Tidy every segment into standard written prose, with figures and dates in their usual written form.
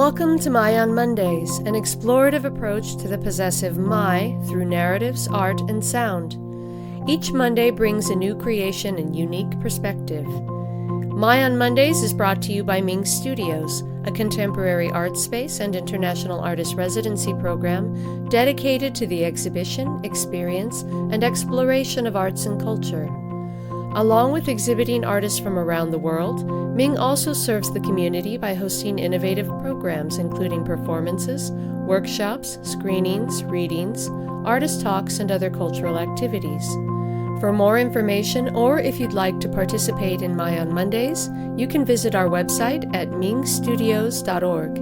Welcome to My on Mondays, an explorative approach to the possessive my through narratives, art, and sound. Each Monday brings a new creation and unique perspective. My on Mondays is brought to you by MING Studios, a contemporary art space and international artist residency program dedicated to the exhibition, experience, and exploration of arts and culture. Along with exhibiting artists from around the world, MING also serves the community by hosting innovative programs including performances, workshops, screenings, readings, artist talks, and other cultural activities. For more information, or if you'd like to participate in My on Mondays, you can visit our website at mingstudios.org.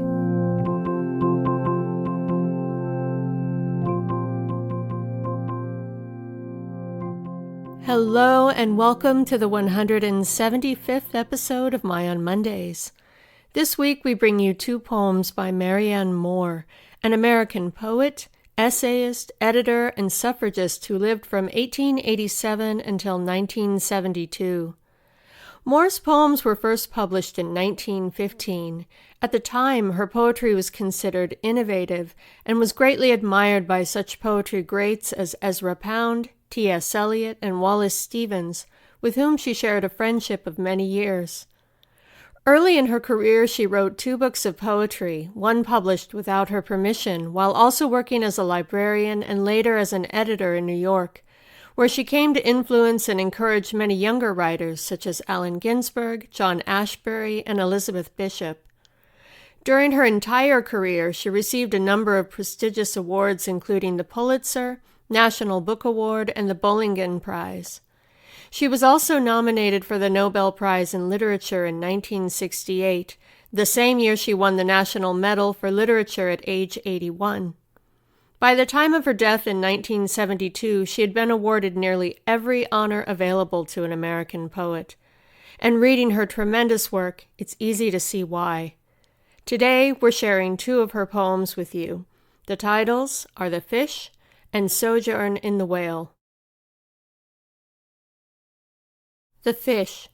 Hello and welcome to the 175th episode of My on Mondays. This week we bring you two poems by Marianne Moore, an American poet, essayist, editor, and suffragist who lived from 1887 until 1972. Moore's poems were first published in 1915. At the time, her poetry was considered innovative and was greatly admired by such poetry greats as Ezra Pound, T.S. Eliot, and Wallace Stevens, with whom she shared a friendship of many years. Early in her career, she wrote 2 books of poetry, one published without her permission, while also working as a librarian and later as an editor in New York, where she came to influence and encourage many younger writers such as Allen Ginsberg, John Ashbery, and Elizabeth Bishop. During her entire career, she received a number of prestigious awards including the Pulitzer, National Book Award, and the Bollingen Prize. She was also nominated for the Nobel Prize in Literature in 1968, the same year she won the National Medal for Literature at age 81. By the time of her death in 1972, she had been awarded nearly every honor available to an American poet. And reading her tremendous work, it's easy to see why. Today, we're sharing 2 of her poems with you. The titles are The Fish and Sojourn in the Whale. The Fish.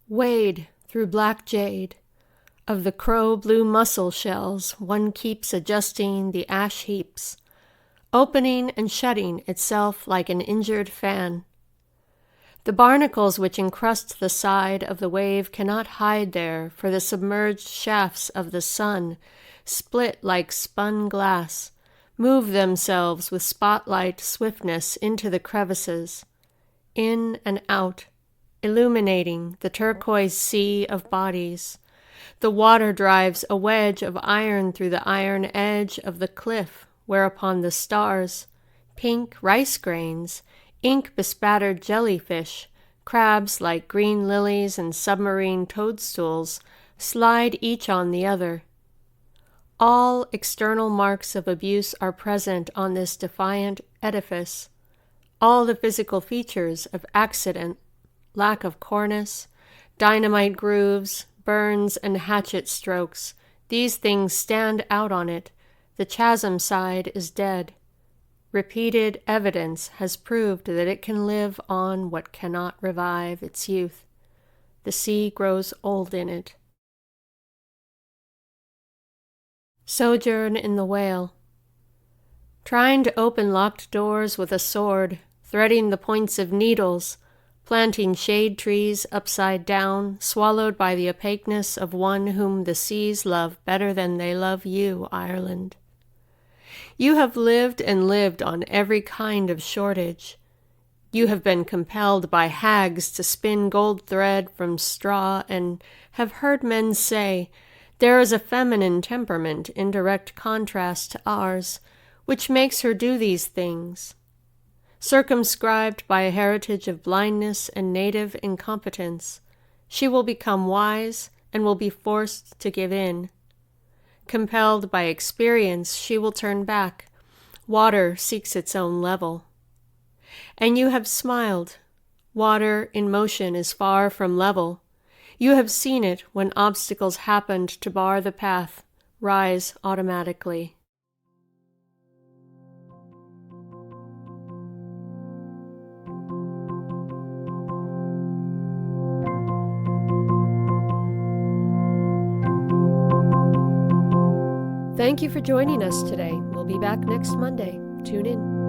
Wade through black jade. Of the crow-blue mussel shells, one keeps adjusting the ash heaps, opening and shutting itself like an injured fan. The barnacles which encrust the side of the wave cannot hide there, for the submerged shafts of the sun, split like spun glass, move themselves with spotlight swiftness into the crevices, in and out, illuminating the turquoise sea of bodies. The water drives a wedge of iron through the iron edge of the cliff, whereupon the stars, pink rice grains, ink-bespattered jellyfish, crabs like green lilies and submarine toadstools, slide each on the other. All external marks of abuse are present on this defiant edifice. All the physical features of accident, lack of cornice, dynamite grooves, burns, and hatchet strokes, these things stand out on it. The chasm side is dead. Repeated evidence has proved that it can live on what cannot revive its youth. The sea grows old in it. Sojourn in the Whale. Trying to open locked doors with a sword, threading the points of needles, planting shade trees upside down, swallowed by the opaqueness of one whom the seas love better than they love you, Ireland. You have lived and lived on every kind of shortage. You have been compelled by hags to spin gold thread from straw and have heard men say, there is a feminine temperament in direct contrast to ours, which makes her do these things. Circumscribed by a heritage of blindness and native incompetence, she will become wise and will be forced to give in. Compelled by experience, she will turn back. Water seeks its own level. And you have smiled. Water in motion is far from level. You have seen it when obstacles happened to bar the path, rise automatically. Thank you for joining us today. We'll be back next Monday. Tune in.